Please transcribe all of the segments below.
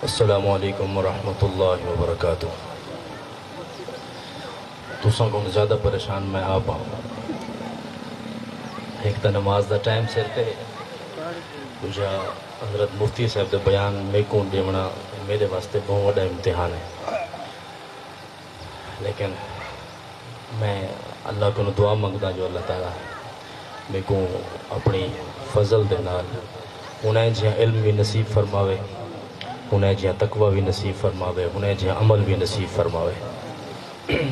السلام علیکم ورحمۃ اللہ وبرکاتہ۔ تساں کو زیادہ پریشان میں آپ ہوں، ایک تا نماز دا ٹائم سر تے دوجا حضرت مفتی صاحب دے بیان میں کو دیونا میرے واسطے بہت بڑا امتحان ہے، لیکن میں اللہ کو دعا منگدا جو اللہ تعالیٰ میں کو اپنی فضل دے نال انہیں جہاں علم بھی نصیب فرماوے، انہیں جہاں تقوی بھی نصیب فرماوے، انہیں جہاں عمل بھی نصیب فرماوے۔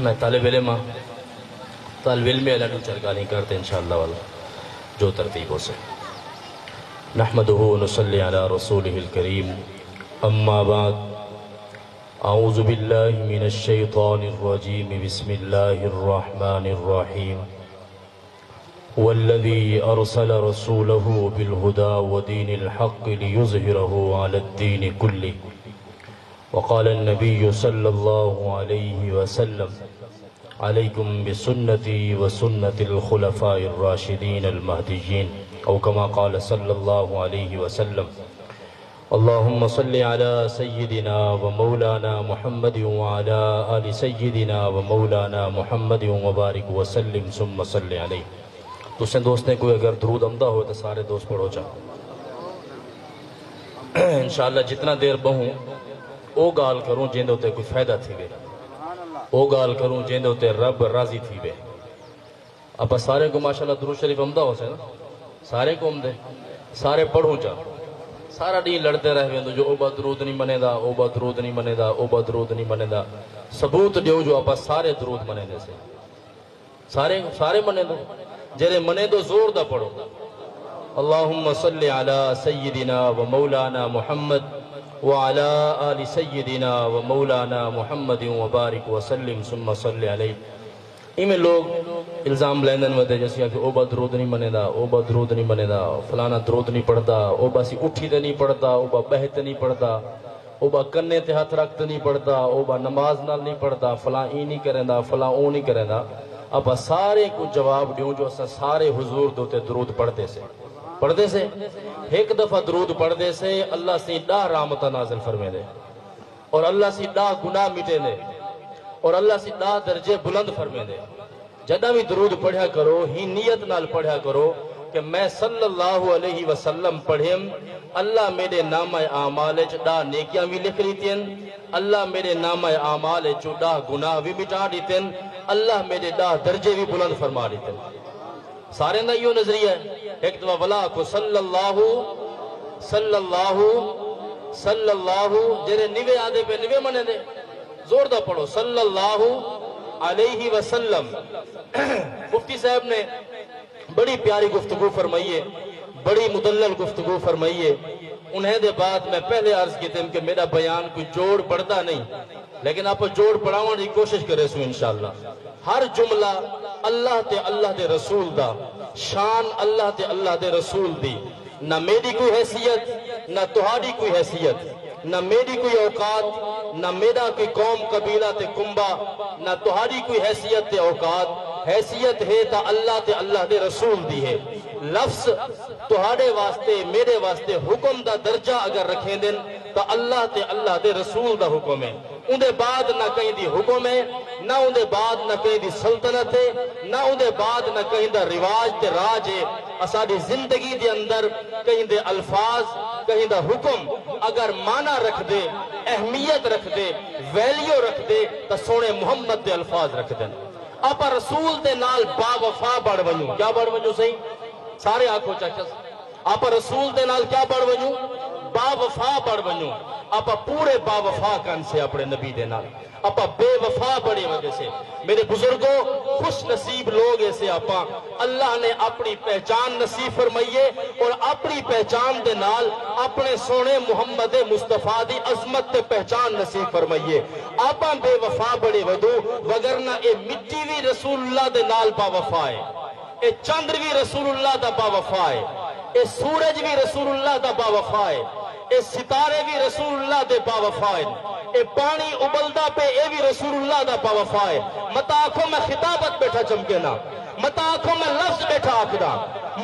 میں طالب علم اللہ چرگالی کرتے انشاءاللہ والا جو ترتیب ہو سے۔ نحمدہ ونصلی علی رسولہ الکریم، اما بعد، اعوذ باللہ من الشیطان الرجیم، بسم اللہ الرحمن الرحیم۔ والذی ارسل رسولہ بالہدى ودین الحق لیظہرہ علی الدین کلہ۔ وقال النبي صلى الله عليه وسلم عليكم بسنتي وسنة الخلفاء الراشدين المهديين، أو كما قال صلى الله عليه وسلم اللهم صل على سيدنا ومولانا محمد وعلى آل سيدنا ومولانا محمد وبارك وسلم ثم صل عليه۔ تو سن دوست نے کوئی اگر درود امدہ ہو تو سارے دوست پڑھو چاہو انشاءاللہ۔ جتنا دیر بہوں او گال کروں جن دے کوئی فائدہ تھی بے، او گال کروں جن دے رب راضی تھی بے۔ اپا سارے کو ماشاءاللہ درود شریف امدہ ہو سے نا، سارے کو امدے، سارے پڑھوں چاہ، سارا دین لڑتے رہ گئے جو او با درود نہیں منے دا، او با درود نہیں منے دا، او با درود نہیں منے دا۔ ثبوت دیو جو اپا سارے درود منے دے سے، سارے منے دو، جیرے منے دو زور دا پڑھو۔ اللہم صلی علی سیدنا و مولانا محمد وعلى آل سیدنا و مولانا محمد وبارک وسلم ثم صلی علیہ۔ میں لوگ الزام لیندن ودے جیسے کہ او با درود نہیں منے دا، او با درود نہیں منے دا، فلانا درود نہیں پڑھتا، او با سی اٹھی تے نہیں پڑھتا، او با بہت نہیں پڑھتا، او با کنے تے ہاتھ رکھتے نہیں پڑھتا، او با نماز نال نہیں پڑھتا، فلاں ای نہیں کریں دا، فلاں او نہیں کریں دا۔ اب سارے کو جواب دیوں جو اسا سارے حضور دوتے درود پڑھتے سے ایک دفعہ درود پڑھتے سے اللہ سے 10 رحمتہ نازل فرمے دے، اور اللہ سے 10 گناہ مٹے دے، اور اللہ سے 10 درجے بلند فرمے دے۔ جدہ بھی درود پڑھیا کرو ہی نیت نال پڑھیا کرو کہ میں صلی اللہ علیہ وسلم پڑھیم، اللہ میرے نامہ اعمال چ 10 نیکیاں بھی لکھ لیتیں، اللہ میرے نامہ اعمال چ 10 گناہ بھی مٹا دیتیں، اللہ میرے 10 درجے بھی بلند فرما دیتیں۔ سارے نہ یہ نظریہ ہے۔ ایک دفعہ ولا کو صلی اللہ جیرے نوے آدھے پہ نوے منے دے، زور دا پڑھو صلی اللہ علیہ وسلم۔ مفتی صاحب نے بڑی پیاری گفتگو فرمائیے، بڑی مدلل گفتگو فرمائیے۔ انہیں دے بعد میں پہلے عرض کی تھے کہ میرا بیان کوئی جوڑ پڑھتا نہیں، لیکن آپ جوڑ پڑھاؤں کی کوشش کرے سو انشاءاللہ۔ ہر جملہ اللہ دے رسول دا، شان اللہ دے رسول دی، نہ میری کوئی حیثیت، نہ تہاڑی کوئی حیثیت، نہ میری کوئی اوقات، نہ میرا کوئی قوم قبیلہ تے کنبہ، نہ تہاڑی کوئی حیثیت تے اوقات۔ حیثیت ہے تا اللہ دے رسول دی ہے۔ لفظ تہاڑے واسطے میرے واسطے حکم دا درجہ اگر رکھیں دن تا اللہ دے رسول دا حکم ہے۔ اندے بعد نہ کہیں دی حکم ہے، نہ اندے بعد نہ کہیں دی سلطنت ہے، نہ اندے بعد نہ کہیں دا رواج تے راج ہے۔ اساڑی زندگی دے اندر کہیں دے الفاظ، کہیں دا حکم اگر معنی رکھ دے، اہمیت رکھ دے، ویلیو رکھ دے تا سونے محمد دے الفاظ رکھ دیں۔ اپا رسول دے نال با وفا بڑھ ونجو، کیا بڑھ ونجو صحیح؟ سارے آنکھوں چاچا آپ رسول دے نال کیا بڑھ ونجو؟ با وفا بڑھ ونجو۔ اپا پورے با وفا کن سے اپنے نبی دے نال، اپا بے وفا بڑے وجہ سے۔ میرے بزرگوں خوش نصیب لوگ ایسے اپا اللہ نے اپنی پہچان نصیب فرمائیے، اور اپنی پہچان دے نال اپنے سونے محمد مصطفیٰ دی عظمت تے پہچان نصیب فرمائیے۔ آپا بے وفا بڑے ودو، وگرنہ اے مٹی بھی رسول اللہ دے نال با وفا ہے۔ اے چندر بھی رسول اللہ دا با وفا ہے، اے سورج بھی رسول اللہ دا با وفا ہے، اے ستارے بھی رسول اللہ دے با وفا ہے، اے پانی ابلدا پہ اے بھی رسول اللہ دا با وفا ہے۔ مت آنکھوں میں خطابت بیٹھا چمکے نا، مت آنکھوں میں لفظ بیٹھا آکھنا،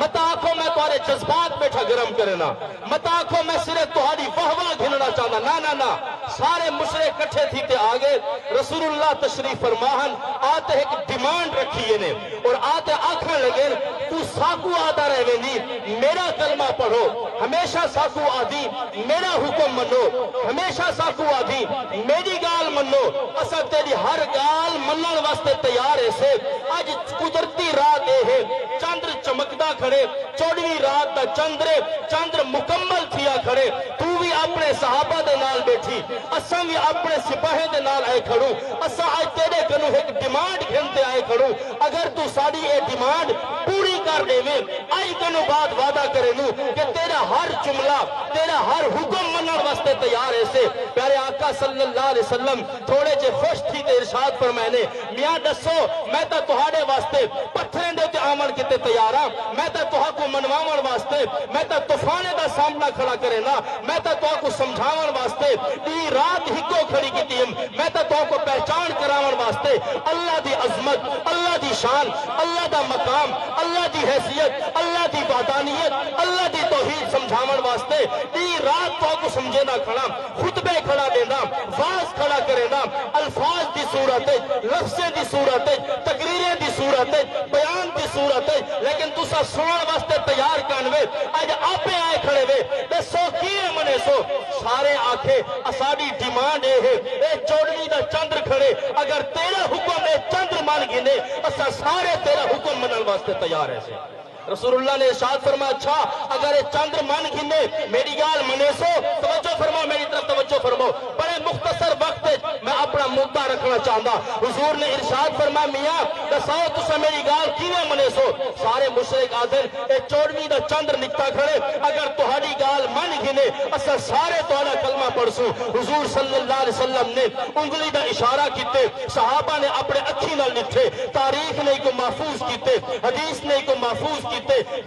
مت آنکھوں میں تمہارے جذبات بیٹھا گرم کرنا، مت آنکھوں میں صرف تمہاری واہ گھننا چاہنا، نا سارے مشرے کٹھے تھی تے آگے رسول اللہ تشریف فرماہن آتے ایک ڈیمانڈ رکھیے نے اور آتے آنکھیں لگے تو ساکو آدھا رہے نہیں، میرا کلمہ پڑھو، ہمیشہ ساکو آدھی میرا حکم منو، ہمیشہ ساکو آدھی میری گال منو، اسا تیری ہر گال منن واسطے تیار ہے سے۔ آج قدرتی رات ہے، چندر چمکدا کھڑے، 14ویں رات دا چندر مکمل تھیا کھڑے، تو بھی اپنے صحابہ دے نال بیٹھی، اساں بھی اپنے سپاہے دے نال آئے کھڑوں، اساں آج تیرے کنوں ایک ڈیمانڈ گھنتے آئے کھڑوں، اگر تو ساری اے ڈیمانڈ پوری کر دے میں آئی کنوں بعد وعدہ کرے نو کہ تیرا ہر جملہ تیرا ہر حکم منن واسطے تیار ہے سے۔ پیارے آقا صلی اللہ علیہ وسلم تھوڑے جے خوش تھی تے ارشاد فرمائے میاں دسو میں تا تہاڈے واسطے پتھریں دے تے آمن کیتے تیار ہاں، میں تا تہاں کو منواون واسطے، میں تا طوفانے دا سامنا کھڑا کرے نا، میں تا تہاں کو سمجھاون واسطے دی رات ہی کو کھڑی کیتی ہم، میں تا تہاں کو پہچان کراون واسطے اللہ دی عظمت، اللہ دی شان، اللہ دا مقام، اللہ دی حیثیت، اللہ دی وحدانیت، اللہ دی توحید سمجھاون واسطے دی رات تہاں کو سمجھے نہ کھڑا، خطبے کھڑا دینا، واز کھڑا کرے نا، الفاظ دی صورت ہے، لفظیں دی صورت ہے، تقریریں دی صورت ہے، بیان دی صورت ہے، لیکن تسا سنن واسطے تیار کانوے آج آپے آئے کھڑے وے دسو کیے منے سو سارے آنکھیں اساڑی ڈیمانڈ ہے اے 14ویں دا چندر کھڑے اگر تیرا حکم اے چندر مان گنے اسا سارے تیرا حکم منن واسطے تیار ہے سے۔ رسول اللہ نے ارشاد فرمایا اچھا اگر یہ چندر من گھنے میری گال منے سو توجہ فرماؤ، میری طرف توجہ فرماؤ، بڑے مختصر وقت میں اپنا مدعا رکھنا چاہتا۔ حضور نے ارشاد فرمایا میاں دساؤ تسا میری گال کیویں منے سو؟ سارے مشرک آدھن اے 14ویں دا چندر نکتا کھڑے اگر تہاڈی گال من گھنے اسا سارے تہاڈا کلمہ پڑھ سو۔ حضور صلی اللہ علیہ وسلم نے انگلی دا اشارہ کیتے، صحابہ نے اپنے اکھی نال نٹھے، تاریخ نے کو محفوظ کیتے، حدیث نے کو محفوظ کیتے،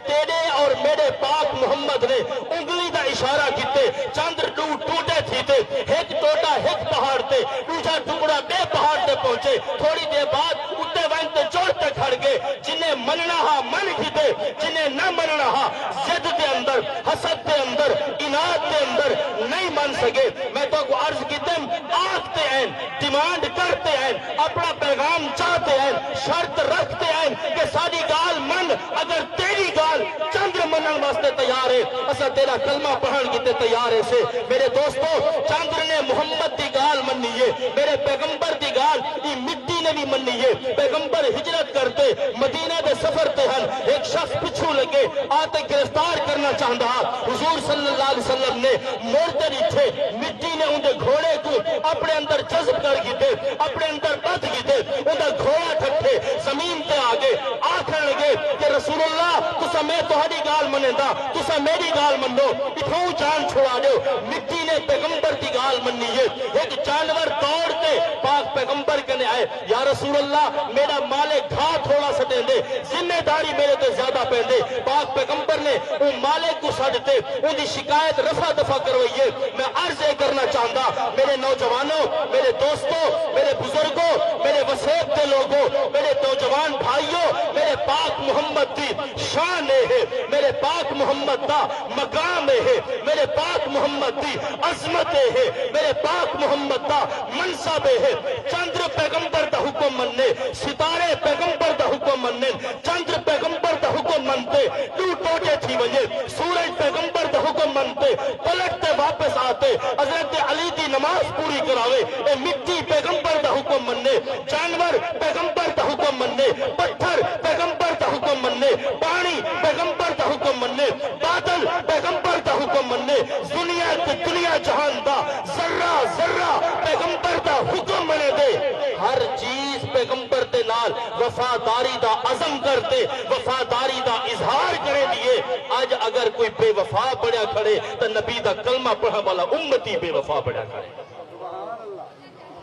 تیرے اور میرے پاک محمد نے انگلی دا اشارہ کیتے، چندر ٹوٹے تھیتے، ایک ٹوٹا ایک پہاڑ تے دوجا ٹکڑا بے پہاڑ تے پہنچے، تھوڑی دیر بعد اتے وینتے جوڑتے کھڑ گئے، جنہیں مننا ہا من کیتے، جنہیں نہ مننا ہا زد دے اندر، حسد دے اندر، اناد دے اندر نہیں من سکے۔ میں تو کو عرض کیتے آکتے ہیں، ڈیمانڈ کرتے ہیں، اپنا پیغام چاہتے ہیں، شرط رکھتے ہیں کہ ساری گال من اگر تیری گال چندر منن واسطے تیار ہے اسا تیرا کلمہ پڑھن کیتے تیار ہے سے۔ میرے دوستو چندر نے محمد دی گال منی ہے، میرے پیغمبر دی گال یہ مٹی نے بھی منی ہے۔ پیغمبر ہجرت کرتے مدینہ دے سفر تے ہن ایک شخص پچھو لگے آتے گرفتار کرنا چاہتا، حضور صلی اللہ علیہ وسلم نے موڑتے ریٹھے مٹی نے ان دے گھوڑے کو اپنے اندر جذب کر گیتے، اپنے اندر بد گیتے، ان دا گھوڑا ٹھٹھے زمین تے آگے آکھن لگے کہ رسول اللہ تسا میں تہاڈی گال منے دا تسا میری گال منو، اتھوں جان چھوڑا دیو۔ مٹی نے پیغمبر دی گال منی ہے، ایک جانور دوڑتے پاک پیغمبر کنے آئے یا رسول اللہ میرا مالے گھا تھوڑا سٹیں دے، ذمہ داری میرے تے زیادہ پہن دے۔ پاک پیغمبر نے ان مالے کو سٹتے ان دی شکایت رفع دفع کروئیے۔ میں عرض کرنا چاہتا میرے نوجوانوں، میرے دوستوں، میرے بزرگوں، میرے وسیب کے لوگوں، میرے نوجوان بھائیوں، میرے پاک محمد دی شان ہے، میرے پاک محمد دا مقام ہے، میرے پاک محمد دی عظمت ہے، میرے پاک محمد دا منصب ہے۔ چندر پیغمبر دا حکم مننے، ستارے پیغمبر دا حکم مننے، چندر پیغمبر دا حکم منتے ٹوٹے تھی وجہ، سورج پیغمبر دا حکم منتے پلٹتے واپس آتے، حضرت علی دی نماز پوری کراوے، اے مٹی پیغمبر دا حکم مننے، جانور پیغمبر دا حکم مننے، پتھر پیغمبر دا حکم مننے، پانی پیغمبر دا حکم مننے، بادل پیغمبر دا حکم مننے، دنیا جہان دا ذرہ ذرہ پیغمبر دا حکم منے دے، ہر چیز پیغمبر دے نال وفاداری دا عزم کرتے، وفاداری دا اظہار کرے دیئے۔ آج اگر کوئی بے وفا پڑھیا کھڑے تو نبی دا کلمہ پڑھا والا امتی بے وفا پڑھیا کھڑے۔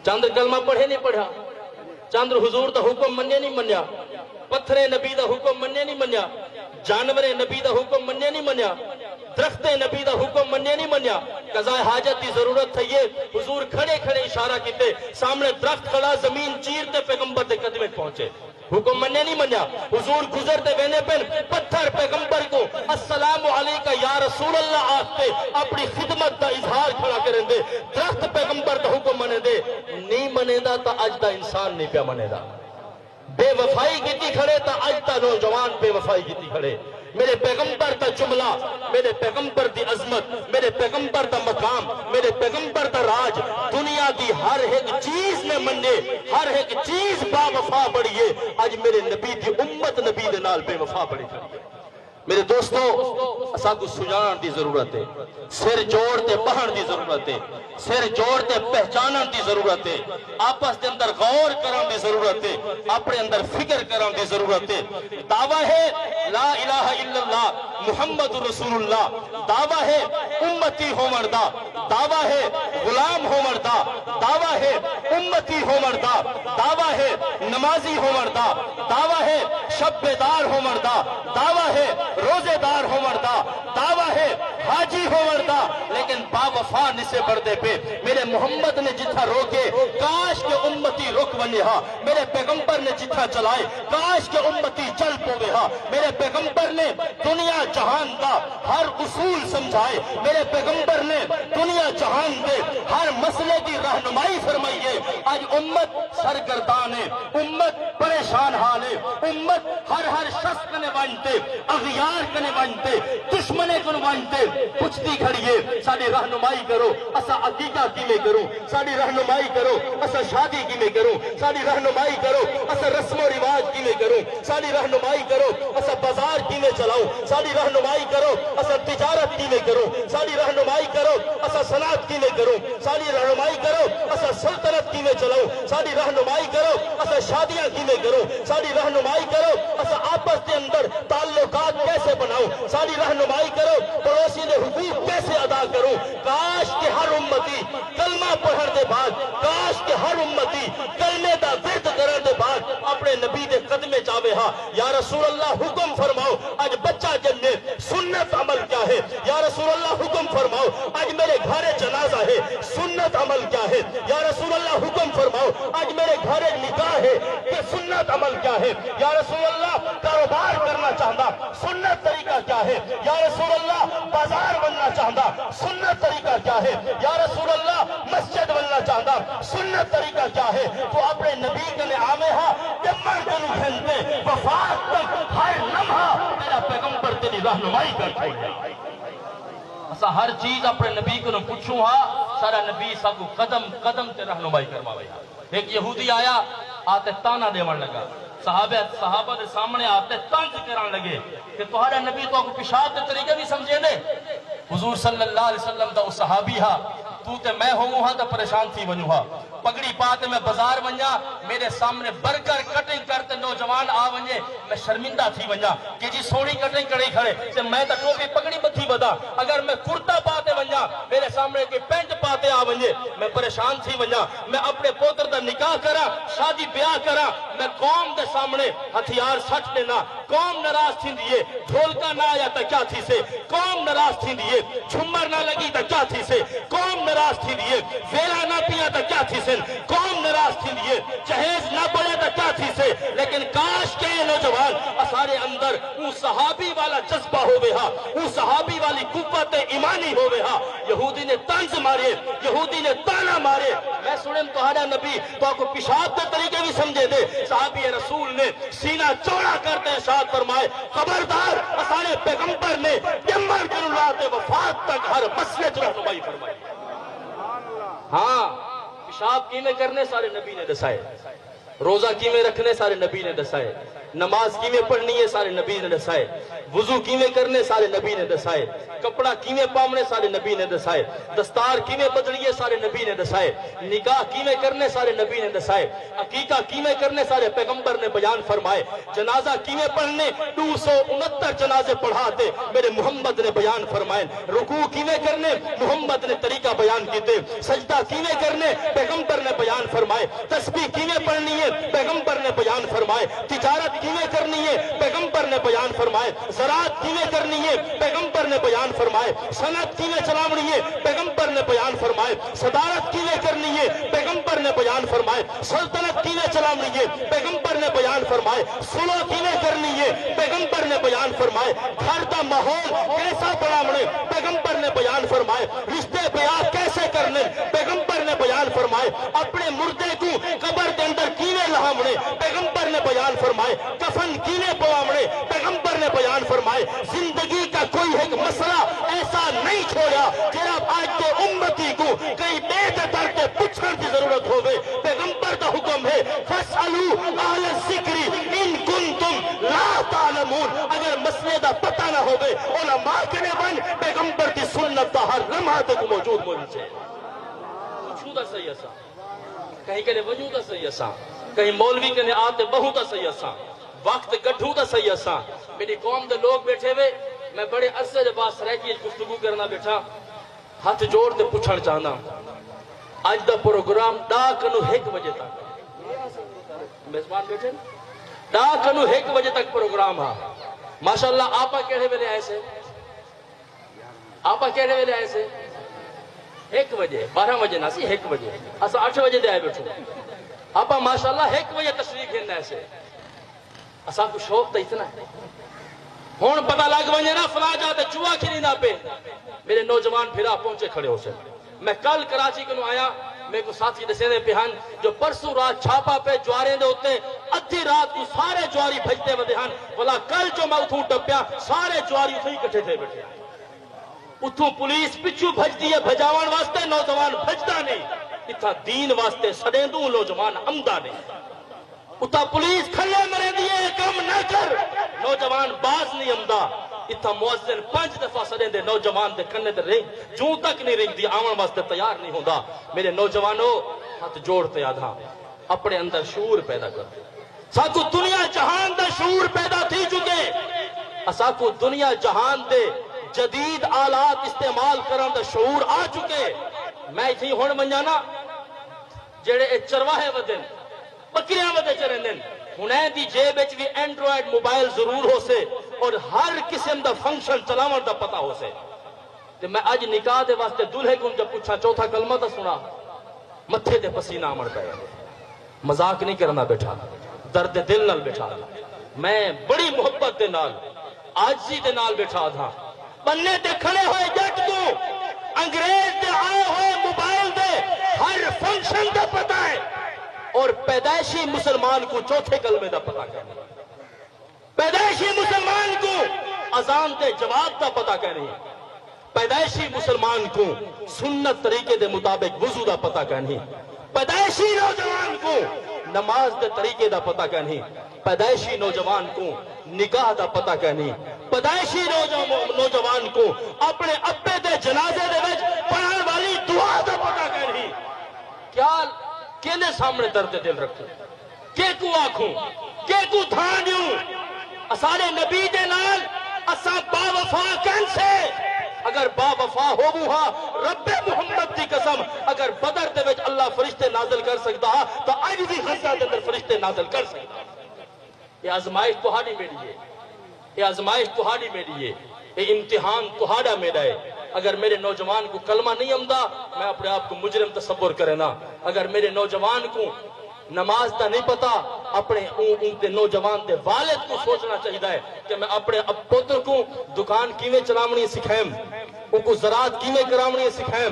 چندر کلمہ پڑھے نہیں پڑھا، چندر حضور دا حکم منیا نہیں منیا، پتھرے نبی دا حکم مننے نہیں منیا، جانورے نبی دا حکم مننے نہیں منیا، درختے نبی دا حکم مننے نہیں منیا۔ قضاء حاجت دی ضرورت تھا یہ حضور کھڑے کھڑے اشارہ کیتے، سامنے درخت کھڑا زمین چیرتے پیغمبر دے قدمے پہنچے، حکم مننے نہیں منیا۔ حضور گزرتے وینے پن پتھر پیغمبر کو السلام علیکہ یا رسول اللہ آتے اپنی خدمت دا اظہار کھڑا کریں دے، درخت پیغمبر دا حکم منے دے نہیں منے دا تا اج دا انسان نہیں پیا منے دا۔ بے وفائی کیتی کھڑے تا اج تا نوجوان بے وفائی کیتی کھڑے۔ میرے پیغمبر دا جملہ، میرے پیغمبر دی عظمت، میرے پیغمبر دا مقام، میرے پیغمبر دا راج دنیا دی ہر ایک چیز نے مننے، ہر ایک چیز با وفا بڑھئے، آج میرے نبی دی امت نبی دے نال بے وفا بڑھی کھڑی ہے۔ میرے دوستو اسا کو سجان دی ضرورت ہے، سر جوڑ تے بہن دی ضرورت ہے، سر جوڑ تے پہچانن دی ضرورت ہے، آپس دے اندر غور کرن دی ضرورت ہے، اپنے اندر فکر کرن دی ضرورت ہے۔ دعویٰ ہے لا الہ الا اللہ محمد رسول اللہ، دعویٰ ہے امتی ہو مردہ، دعویٰ ہے غلام ہو مردہ، دعویٰ ہے امتی ہو مردہ، دعویٰ ہے نمازی ہو مردہ، دعویٰ ہے شب بیدار ہو مردہ، دعویٰ ہے روزے دار ہو مردہ، دعویٰ ہے حاجی ہو مردہ، لیکن با وفا نسے بردے پہ میرے محمد نے جتھا روکے کاش کے امتی رک بنے ہا، میرے پیغمبر نے جتھا چلائے کاش کے امتی چل پوے ہا، میرے پیغمبر نے دنیا جہان دا ہر اصول سمجھائے، میرے پیغمبر نے دنیا جہان دے ہر مسئلے کی رہنمائی فرمائیے۔ آج امت سرگردان ہے، امت پریشان حال ہے، امت ہر شخص کنے وانتے، اغیار کنے وانتے، دشمنے کنے وانتے، پچھتی کھڑیے ساڑی رہنمائی کرو، اسا عقیقہ کی میں کروں، ساڑی رہنمائی کرو، اسا شادی کی میں کروں، ساڑی رہنمائی کرو، اسا رسم و رواج کی میں کروں، ساڑی رہنمائی کرو، اسا بازار کی میں چلاؤں، ساڑی رہنمائی کرو، اسا تجارت کی میں کروں، ساڑی رہنمائی کرو، اسا صنعت کی میں کروں، ساڑی رہنمائی کرو، اسا سلطنت کی میں چلاؤں، ساڑی رہنمائی کرو، اسا شادیاں کی میں کروں، ساڑی رہنمائی کرو، اسا آپس کے اندر تعلقات کیسے بناؤں، ساڑی رہنمائی کرو، پڑوسی دے حقوق کیسے ادا کروں۔ کاش کہ ہر امتی کلمہ پڑھن دے بعد، کاش کہ ہر امتی کلمے دا ورد کرن دے بعد اپنے نبی دے قدمے چاہے ہاں یا رسول اللہ حکم فرماؤ آج بچہ جننے سنت عمل کیا ہے، یا رسول اللہ حکم فرماؤ آج میرے گھر جنازہ ہے سنت عمل کیا ہے، یا رسول اللہ حکم فرماؤ آج میرے گھر نکاح ہے کہ سنت عمل کیا ہے، یا رسول اللہ کاروبار کرنا چاہتا سنت طریقہ کیا ہے، یا رسول اللہ بازار بننا چاہتا سنت طریقہ کیا ہے، یا رسول اللہ مسجد بننا چاہتا سنت طریقہ کیا ہے۔ تو اپنے نبی کے آمے ہاں جمعن کنو کھنتے وفات تک ہر لمحہ تیرا پیغمبر تیری رہنمائی کرتا ہے۔ اسا ہر چیز اپنے نبی کو پوچھوں ہاں سارا نبی سا کو قدم قدم تے رہنمائی کرواوے ہاں۔ ایک یہودی آیا آتے تانا دیوان لگا، صحابہ دے سامنے آتے طنز کران لگے کہ تمہارا نبی تو کو پیشاب دے طریقے بھی سمجھے دے۔ حضور صلی اللہ علیہ وسلم دا صحابی ہاں تو تے میں ہوں ہاں تا پریشان تھی ونجو ہاں، پگڑی پاتے میں بازار ونجا میرے سامنے برگر کٹنگ کرتے نوجوان آ ونجے میں شرمندہ تھی ونجا کہ جی سونی کٹنگ کڑی کھڑے تے میں تا ٹوپی پگڑی بتھی بدا، اگر میں کرتا پاتے ونجا میرے سامنے کی پینٹ پاتے آ ونجے میں پریشان تھی ونجا، میں اپنے پوتر دا نکاح کرا شادی بیاہ کرا میں قوم دے سامنے ہتھیار سٹ دینا، قوم ناراض تھی دیئے ڈھولکا نہ آیا تا کیا تھی سے، قوم ناراض تھی دیئے جھمر نہ لگی تا کیا تھی سے، قوم ناراض تھی دیئے ویلا نہ پیا تا کیا تھی سے، قوم ناراض تھی دیئے جہیز نہ پڑے تا کیا تھی سے، لیکن کاش کے نوجوان اسارے اندر وہ صحابی والا جذبہ ہوئے ہاں، وہ صحابی والی قوت ایمانی ہوئے ہاں۔ یہودی نے طنز مارے، یہودی نے تانا مارے، میں سنیں تمہارا نبی تو آپ کو پیشاب کے طریقے بھی سمجھے دے، صحابی رسول نے سینہ چوڑا کرتے ارشاد فرمائے خبردار اسارے پیغمبر نے جمعن کنو لاتے وفات تک ہر مسئلے جو رہنمائی فرمائی۔ ہاں پیشاب کیمیں کرنے سارے نبی نے دسائے، روزہ کیمیں رکھنے سارے نبی نے دسائے، نماز کیمیں پڑھنی ہے سارے نبی نے دسائے، وضو کیمیں کرنے سارے نبی نے دسائے، کپڑا کیمیں پامنے سارے نبی نے دسائے، دستار کیمیں بدلیے سارے نبی نے دسائے، نکاح کیمیں کرنے سارے نبی نے دسائے، عقیقہ کیمیں کرنے سارے پیغمبر نے بیان فرمائے، جنازہ کیمیں پڑھنے 269 جنازے پڑھاتے میرے محمد نے بیان فرمائے، رکوع کیمیں کرنے محمد نے طریقہ بیان کیتے، سجدہ کیمیں کرنے پیغمبر نے بیان فرمائے، تسبیح کیمیں پڑھنی ہے پیغمبر نے بیان فرمائے، تجارت کیویں کرنی ہے پیغمبر نے بیان فرمائے، زراعت کیویں کرنی ہے پیغمبر نے بیان فرمائے، صنعت کیویں چلاونی ہے پیغمبر نے بیان فرمائے، صدارت کیویں کرنی ہے پیغمبر نے بیان فرمائے، سلطنت کیویں چلاونی ہے پیغمبر نے بیان فرمائے، صلح کیویں کرنی ہے پیغمبر نے بیان فرمائے، گھر دا ماحول کیسا بناونے پیغمبر نے بیان فرمائے، رشتے بیاہ کیسے کرنے پیغمبر نے بیان فرمائے، اپنے مردے کو قبر دے اندر کیویں لہامنے پیغمبر نے بیان فرمائے، کفن کیویں پواونے پیغمبر نے بیان فرمائے، زندگی کا کوئی ایک مسئلہ ایسا نہیں چھوڑا جڑا آج کے امتی کو کئی بے در کے پوچھنے کی ضرورت ہوگی۔ پیغمبر کا حکم ہے فَاسْأَلُوا أَهْلَ الذِّكْرِ إِن كُنتُمْ لَا تَعْلَمُونَ، اگر مسئلے دا پتہ نہ ہوگے علماء کے بن پیغمبر کی سنت دا ہر لمحہ تک موجود ہونی چاہیے۔ وجود صحیح اسا کہیں کہ وجود صحیح اسا کہیں مولوی کے آتے بہو تا صحیح اسا وقت گڈھو تا صحیح اسا۔ میری قوم دے لوگ بیٹھے ہوئے، میں بڑے عرصے دے بعد سرائکی گفتگو کرنا بیٹھا، ہاتھ جوڑ دے پوچھنا چاہنا اج دا پروگرام ڈاکنو 1 بجے تک میزبان بیٹھے ڈاکنو 1 بجے تک پروگرام ہاں۔ ماشاءاللہ آپا کہڑے ویلے آئے سے؟ آپا کہڑے ویلے آئے سے؟ 1 بجے 12 بجے نا سی 1 بجے اسا 8 بجے دے آئے بیٹھو۔ آپا ماشاءاللہ 1 بجے تشریف گھننا ایسے اسا کو شوق تا اتنا ہے۔ ہون پتہ لگ بنجے نا فلا جاتے چوہا کھلی نہ پہ میرے نوجوان پھرا پہنچے کھڑے ہو سے۔ میں کل کراچی کو آیا، میں کو ساتھی دسے دے پہن جو پرسوں رات چھاپا پہ جوارے دے ہوتے ادھی رات کو سارے جواری بھجتے ہوئے ہن، بولا کل جو میں اتھوں ٹپیا سارے جواری اتھوں ہی کٹھے تھے بیٹھے، اتھوں پولیس پچھو بھجتی ہے، بھجاوان واسطے نوجوان بھجتا نہیں، اتھا دین واسطے سڑیندوں نوجوان عمدہ نہیں، اتھا پولیس کھلے مرے دیئے کم نہ کر نوجوان باز نہیں عمدہ، اتھا موزن 5 دفعہ سڑیں دے نوجوان دے کھنے دے رہی جوں تک نہیں رہی دی آمن واسطے تیار نہیں ہوندہ۔ میرے نوجوانوں ہاتھ جوڑتے آدھا اپنے اندر شعور پیدا کرتے، ساکو دنیا جہان دا شعور پیدا تھی چکے، ساکو دنیا جہان دے جدید آلات استعمال کرن دا شعور آ چکے۔ میں تھی ہون منجانا جڑے چرواہے ودن بکریاں ودے چرندن ہنیں دی جیب بھی اینڈرائیڈ موبائل ضرور ہو سے اور ہر قسم دا فنکشن چلاون دا پتہ ہو سے۔ تو میں آج نکاح دے واسطے دلہے کو جب پوچھا چوتھا کلمہ تا سنا متھے دے پسینہ آمڑ پہ مذاق نہیں کرنا بیٹھا، درد دل نال بیٹھا، میں بڑی محبت دے نال آجزی دے نال بیٹھا تھا، بننے تے کھڑے ہوئے جٹ کو انگریز دے آئے ہوئے mobile they Hare function the پتہ ہے، اور پیدائشی مسلمان کو چوتھے کلمے دا پتہ کرنا، پیدائشی مسلمان کو اذان دے جواب دا پتہ کرنی، پیدائشی مسلمان کو سنت طریقے دے مطابق وضو دا پتہ کرنی، پیدائشی نوجوان کو نماز دے طریقے دا پتہ کرنی، پیدائشی نوجوان کو نکاح دا پتہ کرنی، پیدائشی نوجوان کو اپنے ابے دے جنازے دے وچ پڑھن والی دعا دا پتہ کرنی۔ کیا کینے سامنے درد دل رکھوں، کہ کو آنکھوں، کہ کو دھانیوں، اسارے نبی دے نال اسا با وفا کینسے، اگر با وفا ہوگو ہاں رب محمد دی قسم اگر بدر دے وچ اللہ فرشتے نازل کر سکتا ہاں تو آج بھی غزہ دے اندر فرشتے نازل کر سکتا۔ یہ آزمائش تہاڈی میری ہے، یہ آزمائش تہاڈی میری ہے، یہ امتحان تہاڈا میرا ہے۔ اگر میرے نوجوان کو کلمہ نہیں آمدا میں اپنے آپ کو مجرم تصور کرے نا، اگر میرے نوجوان کو نماز دا نہیں پتا اپنے دے نوجوان دے والد کو سوچنا چاہیے کہ میں اپنے پتر کو دکان کیویں چلاونی سکھائیں، ان کو زراعت کیویں کراونی سکھائیں،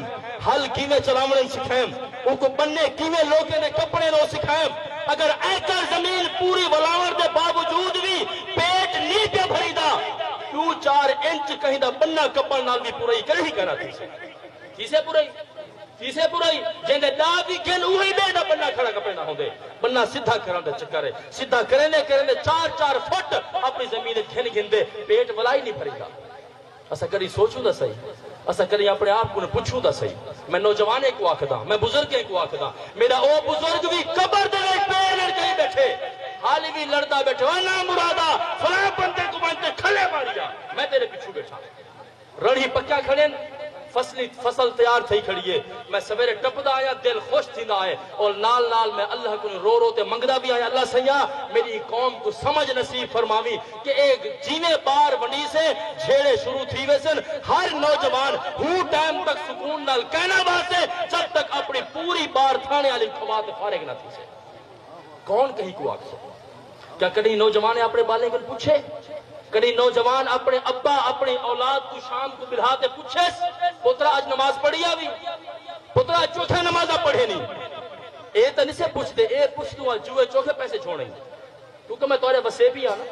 ہل کیویں چلاونی سکھائیں، ان کو بننے کیویں لوگے نے کپڑے نو سکھائیں۔ اگر ایکڑ زمین پوری ولاور دے باوجود بھی پیٹ نہیں پہ بھری دا 2-4 انچ کہیں دا بننا کپڑ نال بھی پورائی کر ہی کرا تھی کیسے پورائی کیسے پورائی جن دے دا بھی گن اوہی بے دا بننا کھڑا کپڑے نہ ہوں دے بننا سدھا کران دا چکر ہے سدھا کرنے 4-4 فٹ اپنی زمین گھن گھن دے پیٹ ولائی نہیں بھری دا۔ اسا کری سوچوں دا صحیح، اسا کری اپنے آپ کو پوچھوں دا صحیح۔ میں نوجوانے کو آکھدا، میں بزرگیں کو آکھدا، میرا او بزرگ بھی قبر دے پہ لڑکے بیٹھے حالی بھی لڑتا بیٹھے وانا مرادا فلاں بندے کو بنتے کھلے ماریا میں تیرے پیچھو بیٹھا، رڑی پکیا کھڑے فصل تیار تھی کھڑی ہے، میں سویرے ٹپدا آیا، دل خوش تھیندا ہے، اور نال نال میں اللہ کو رو رو تے منگدا بھی آیا، اللہ سیاں میری قوم کو سمجھ نصیب فرماوی کہ ایک جینے بار ونی سے جھیڑے شروع تھی ویسن، ہر نوجوان ہوں ٹائم تک سکون نال کہنا واسطے جب تک اپنی پوری بار تھانے والی خوات فارغ نہ تھی سے کون کہیں کو آکھے؟ کیا کدی نوجوان اپنے بالے کو پوچھے؟ کدی نوجوان اپنے ابا اپنی اولاد کو شام کو بلہاتے پوچھے پترا آج نماز پڑھی آوی، پترا آج چوتھا نمازہ پڑھے نہیں؟ اے تو نہیں سے پوچھتے، اے پوچھ دوں جوئے چوکھے پیسے چھوڑیں، کیونکہ میں تورے وسے بھی آنا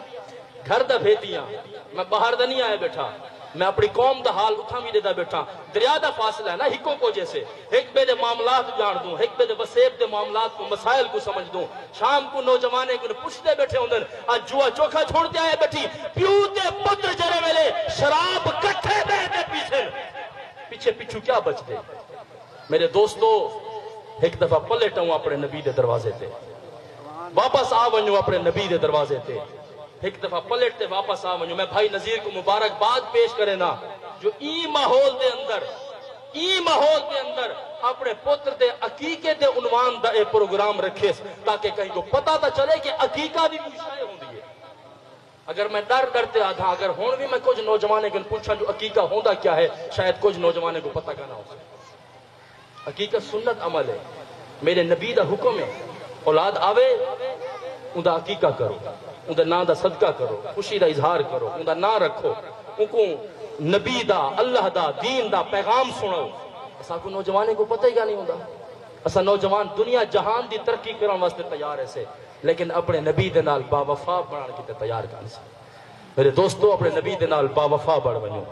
گھر دا بھیتی ہاں، میں باہر دا نہیں آئے بیٹھا، میں اپنی قوم دا حال اتھا بھی دیتا بیٹھا، دریا دا فاصلہ ہے نا ہکو کو جیسے، ایک بے دے معاملات جان دوں، ایک بے دے وسیب دے معاملات کو مسائل کو سمجھ دوں، شام کو نوجوانے کو پوچھتے بیٹھے ہوندن، آج جوا چوکھا چھوڑتے آئے بیٹھی، پیوتے پتر جرے ویلے شراب کٹھے بیٹھے پیچھے پیچھو کیا بچ دے؟ میرے دوستو ایک دفعہ پلٹ ہوں اپنے نبی دے دروازے تے، واپس آ ونجو اپنے نبی دے دروازے تے، ایک دفعہ پلٹ تے واپس آ ونجو، میں بھائی نذیر کو مبارکباد پیش کرے نا جو ای ماحول دے اندر اپنے پتر دے عقیقے دے عنوان دا اے پروگرام رکھے تاکہ کہیں کو پتا تا چلے کہ عقیقہ بھی کوئی شے ہوندی ہے۔ اگر میں ڈرتے آدھا اگر ہون بھی میں کچھ نوجوانے کو پوچھا جو عقیقہ ہوندا کیا ہے، شاید کچھ نوجوانے کو پتہ کا نہ ہو سکے۔ عقیقہ سنت عمل ہے، میرے نبی دا حکم ہے، اولاد آوے ان دا عقیقہ کرو، ان دا نام دا صدقہ کرو، خوشی دا اظہار کرو، ان دا نام رکھو، ان کو نبی دا اللہ دا دین دا پیغام سنو۔ اسا کو نوجوانے کو پتہ ہی کیا نہیں ہوتا، اسا نوجوان دنیا جہان دی ترقی کرن واسطے تیار ہے سے، لیکن اپنے نبی دے نال با وفا بنان کی تیار کر سے۔ میرے دوستو اپنے نبی دے نال با وفا بڑھ ونجو،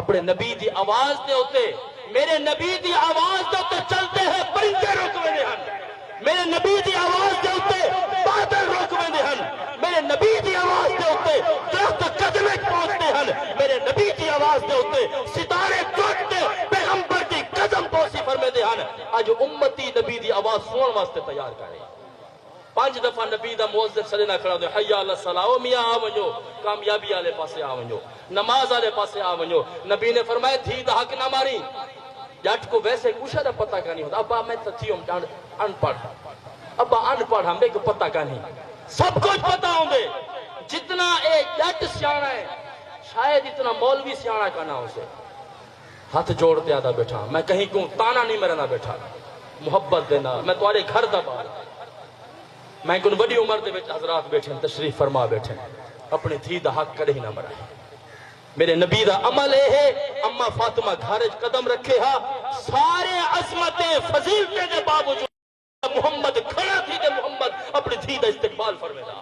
اپنے نبی دی آواز دے ہوتے، میرے نبی دی آواز دے ہوتے چلتے ہیں پرندے روکوے دے ہن، میرے نبی دی آواز دے ہوتے بادل روکوے دے ہن، میرے نبی دی آواز دے ہوتے درخت قدمے پہنچتے ہن، میرے نبی دی آواز دے ہوتے ستارے ٹوٹتے پیغمبر دی قدم پوسی فرمے دے ہن۔ آج امتی نبی دی آواز سنن واسطے تیار کرے، 5 دفعہ نبی دا موذن سلینا کھڑا دے، حی علی الصلاۃ، او میاں آ ونجو، کامیابی والے پاسے آ ونجو، نماز والے پاسے آ ونجو۔ نبی نے فرمایا تھی دا حق نہ ماری، جٹ کو ویسے کچھ ہے پتہ کا نہیں ہوتا، ابا میں تو تھی ان پڑھ، ابا ان پڑھ ہمیں کو پتہ کا نہیں، سب کچھ پتہ ہوں دے، جتنا ایک جٹ سیانا ہے شاید اتنا مولوی سیانا کا نہ ہو سے۔ ہاتھ جوڑتے آدھا بیٹھا، میں کہیں کو تانا نہیں مرنا بیٹھا، محبت دینا، میں تمہارے گھر دا باہر، میں کن بڑی عمر دے بیٹھ حضرات بیٹھے تشریف فرما بیٹھے، اپنی تھی دا حق کڑے ہی نہ مرائے۔ میرے نبی دا عمل ہے اما فاطمہ گھارج قدم رکھے ہاں، سارے عظمتیں فضیلتیں دے باوجود محمد کھڑا تھی کہ محمد اپنی تھی دا استقبال فرمے دا۔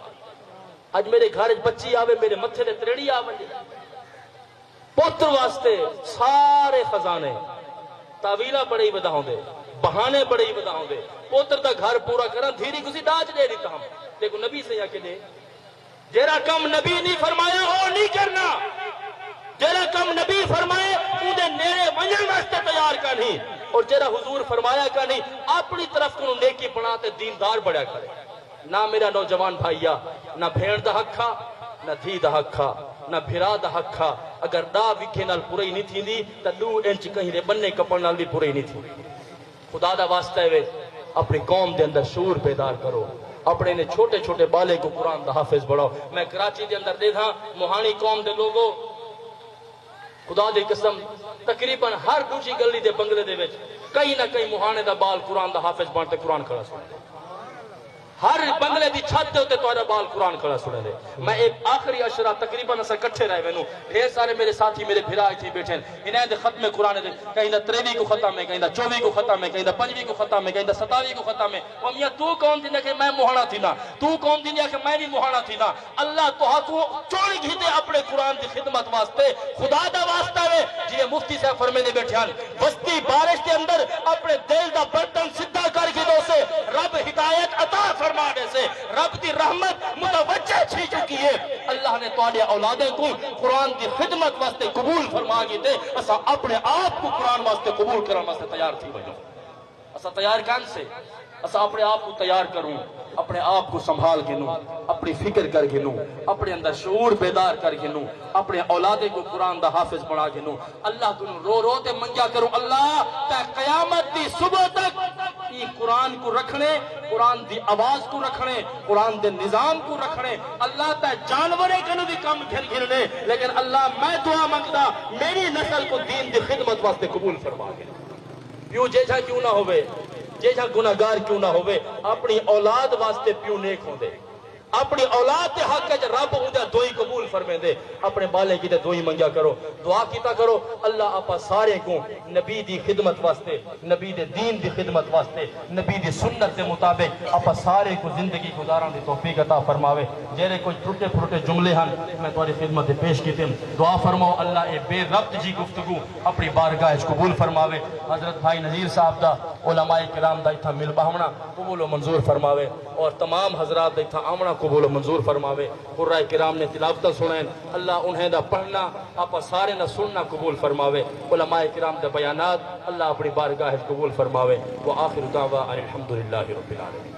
آج میرے گھارج بچی آوے، میرے متھے دے تریڑی آوے، پتر واسطے سارے خزانے، تعویلہ بڑے ہی بدا ہوں دے، بہانے بڑے ہی بدا ہوں دے، پوتر دا گھر پورا کرن دھیری کسی ڈاج دے دیتا ہم، لیکن نبی سے یا کہ دے جیرا کم نبی نہیں فرمایا ہو نہیں کرنا، جیرا کم نبی فرمائے اندھے نیرے ونجن واسطے تیار کا نہیں، اور جیرا حضور فرمایا کا نہیں اپنی طرف کو نیکی بناتے دیندار بڑھا کرے۔ نہ میرا نوجوان بھائیا نہ بھیڑ دا حق کھا، نہ دھی دا حق کھا، نہ بھرا دا حق کھا، اگر دا وکھے نال پوری نہیں تھی دی تا 2 انچ کہیں دے بننے کپڑ نال بھی پوری نہیں تھی۔ خدا دا واسطہ ہے اپنی قوم دے اندر شعور بیدار کرو، اپنے نے چھوٹے چھوٹے بالے کو قرآن دا حافظ بڑھاؤ۔ میں کراچی دے اندر دیکھا موہانی قوم دے لوگوں خدا دی قسم تقریباً ہر دوسری گلی دے بنگلے دے وچ کئی نہ کئی موہانے دا بال قرآن دا حافظ بنتے قرآن کھڑا سنے، ہر بنگلے دی چھت دے ہوتے تمہارا بال قرآن کھڑا سنے دے۔ میں ایک آخری اشرا تقریباً اسا کٹھے رہے وینوں، ڈھیر سارے میرے ساتھی میرے بھرا تھی بیٹھے انہیں دے ختم قرآن دے کہیں دا 23 کو ختم ہے، کہیں دا 24 کو ختم ہے، کہیں دا 25 کو ختم ہے، کہیں دا 27 کو ختم ہے۔ وہ میاں تو کون دن کہ میں موہانا تھی نا، تو کون دن کہ میں بھی موہانا تھی نا، اللہ تو کو چون گھی دے اپنے قرآن دی خدمت واسطے، خدا دا واسطہ ہے جی مفتی صاحب فرمے دے بیٹھے ہیں وسطی بارش کے اندر اپنے دل دا برتن سدھا کر کے دو سے رب ہدایت عطا فرما دے سے، رب دی رحمت متوجہ چھی چکی ہے، اللہ نے تواڈے اولادیں کو قرآن دی خدمت واسطے قبول فرما گئی تے اسا اپنے آپ کو قرآن واسطے قبول کرن واسطے تیار تھی وجو، اسا تیار کان سے اسا اپنے آپ کو تیار کروں، اپنے آپ کو سنبھال گنوں، اپنی فکر کر گنوں، اپنے اندر شعور بیدار کر گنوں، اپنے اولادے کو قرآن دا حافظ بنا گنوں، اللہ کو رو رو تے منجا کروں، اللہ تے قیامت دی صبح تک یہ قرآن کو رکھنے، قرآن دی آواز کو رکھنے، قرآن دے نظام کو رکھنے، اللہ تے جانورے کنو دی کم گھرنے، لیکن اللہ میں دعا منگدا میری نسل کو دین دی خدمت واسطے قبول فرما گے۔ پیو جیسا کیوں نہ ہوئے، جیسا گناہگار کیوں نہ ہوئے، اپنی اولاد واسطے پیو نیک ہوں دے، اپنی اولاد دے حق وچ رب اوندا دعائی قبول فرمے دے، اپنے بالے کی تے دعائی منگا کرو، دعا کیتا کرو اللہ آپا سارے کو نبی دی خدمت واسطے، نبی دے دین دی خدمت واسطے، نبی دی سنت دے مطابق آپا سارے کو زندگی گزارن دی توفیق عطا فرماوے۔ جیرے کچھ ٹوٹے پھوٹے جملے ہن میں تمہاری خدمت پیش کیتے ہیں، دعا فرماؤ اللہ اے بے ربط جی گفتگو اپنی بارگاہ وچ قبول فرماوے۔ حضرت بھائی نذیر صاحب دا علماء کرام دا اتھا مل بہمنا قبول و منظور فرماوے، اور تمام حضرات دا اتھا آمنا قبول و منظور فرماوے۔ قرآن کرام نے تلاوتہ سنیں اللہ انہیں دا پڑھنا آپا سارے نہ سننا قبول فرماوے، علماء کرام دا بیانات اللہ اپنی بارگاہ قبول فرماوے۔ وآخر دعوا ان الحمدللہ رب العالمین۔